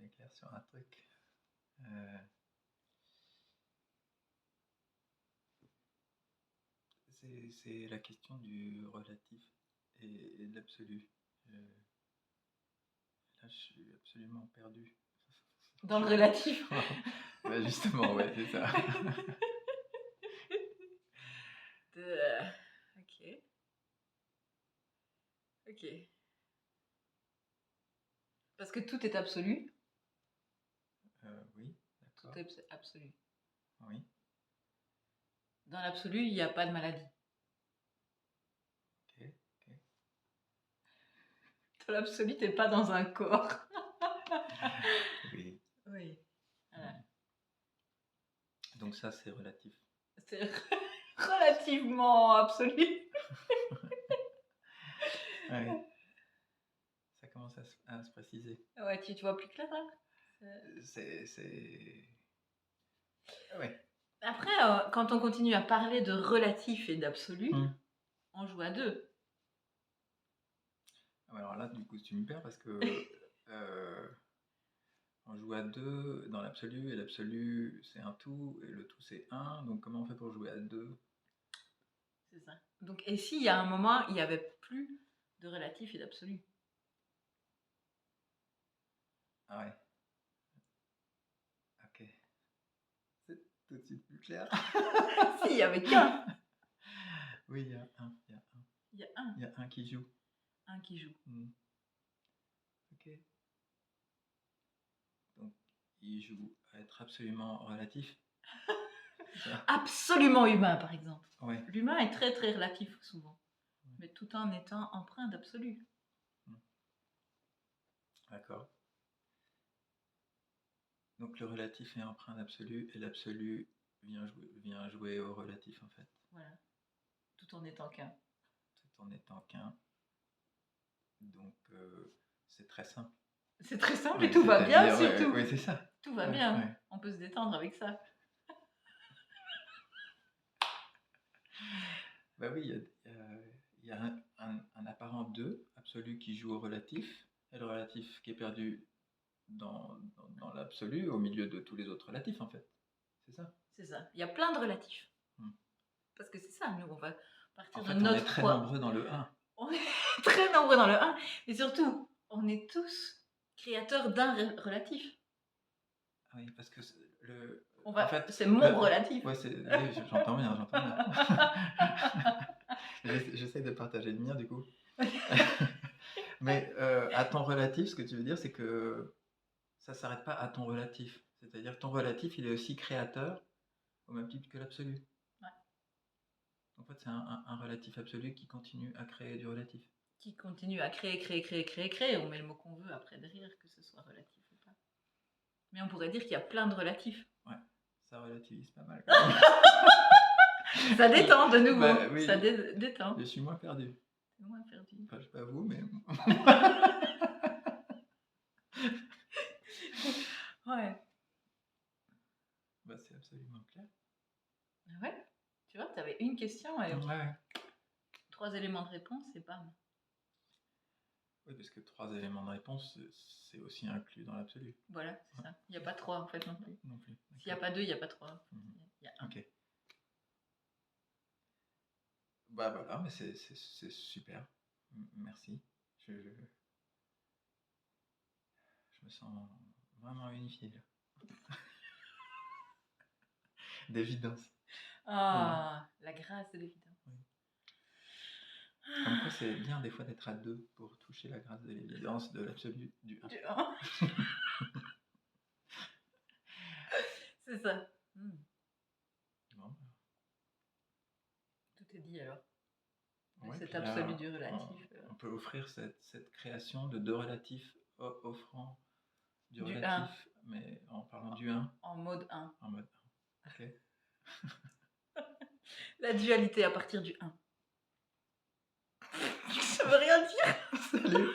m'éclaire sur un truc. Euh, c'est la question du relatif et de l'absolu. Là, je suis absolument perdu. Dans le relatif. Bah, justement, ouais, c'est ça. Ok. Ok. Parce que tout est absolu. Oui, Tout d'accord. est absolu. Oui, Dans l'absolu, il n'y a pas de maladie. ok. Dans l'absolu, t'es pas dans un corps. Oui. Oui. Voilà. Donc ça, c'est relatif. C'est relativement absolu. Ouais. Ça commence à se préciser. Ouais, tu vois plus clair là. Ouais. Après, quand on continue à parler de relatif et d'absolu, on joue à deux. Alors là, du coup, tu me perds parce que on joue à deux dans l'absolu et l'absolu c'est un tout et le tout c'est un. Donc comment on fait pour jouer à deux? C'est ça. Donc, et s'il y a un moment, il n'y avait plus de relatif et d'absolu? Ah ouais. Ok. C'est tout de suite plus clair. Si, il n'y avait qu'un. Oui, il y a un. Il y a un. Il y a un qui joue. Un qui joue. Ok. Donc, il joue à être absolument relatif. Absolument humain, par exemple. Ouais. L'humain est très très relatif souvent, mais tout en étant empreint d'absolu. D'accord. Donc le relatif est empreint d'absolu et l'absolu vient jouer au relatif en fait. Voilà. Tout en étant qu'un. Tout en étant qu'un. Donc c'est très simple. C'est très simple Ouais, et tout va bien c'est-à-dire, surtout. ouais, c'est ça. Tout va Ouais, bien. ouais. On peut se détendre avec ça. Bah oui, il y a un apparent 2 absolu qui joue au relatif et le relatif qui est perdu dans l'absolu au milieu de tous les autres relatifs en fait. C'est ça. C'est ça. Il y a plein de relatifs. Parce que c'est ça, nous, on va partir En de fait, notre on est très nombreux dans le 1. On est très nombreux dans le 1. Et surtout, on est tous créateurs d'un relatif. Ah oui, parce que en fait, c'est mon relatif. Ouais, oui, j'entends bien. J'essaie de partager le mien du coup. Mais à ton relatif, ce que tu veux dire, c'est que ça ne s'arrête pas à ton relatif. C'est-à-dire que ton relatif, il est aussi créateur au même titre que l'absolu. Ouais. En fait, c'est un relatif absolu qui continue à créer du relatif. Qui continue à créer. On met le mot qu'on veut après derrière, que ce soit relatif ou pas. Mais on pourrait dire qu'il y a plein de relatifs. Ouais, ça relativise pas mal. Quand même. Ça détend de nouveau. Bah, oui, ça détend. Je suis moins perdu. Moins perdu. Enfin, je sais pas vous, mais... Ouais. Bah, c'est absolument clair. Ouais. Tu vois, tu avais une question et ouais. 3 éléments de réponse, c'est bam. Oui, parce que 3 éléments de réponse, c'est aussi inclus dans l'absolu. Voilà, c'est ça. Il n'y a pas 3 en fait non plus. Non plus. S'il n'y a pas 2, il n'y a pas 3. Il y a 1. Ok. Bah voilà, mais c'est super. Merci. Je me sens vraiment unifié là. D'évidence. Ah, la grâce de l'évidence. Comme quoi, c'est bien des fois d'être à deux pour toucher la grâce de l'évidence de l'absolu du 1. Du 1. C'est ça. Bon. Tout est dit alors. Ouais, Cet puis là, absolu du relatif. On peut offrir cette création de 2 relatifs offrant du relatif, 1. mais en parlant du 1. En mode 1. En mode 1. Ok. La dualité à partir du 1. Ça veut rien dire. Salut.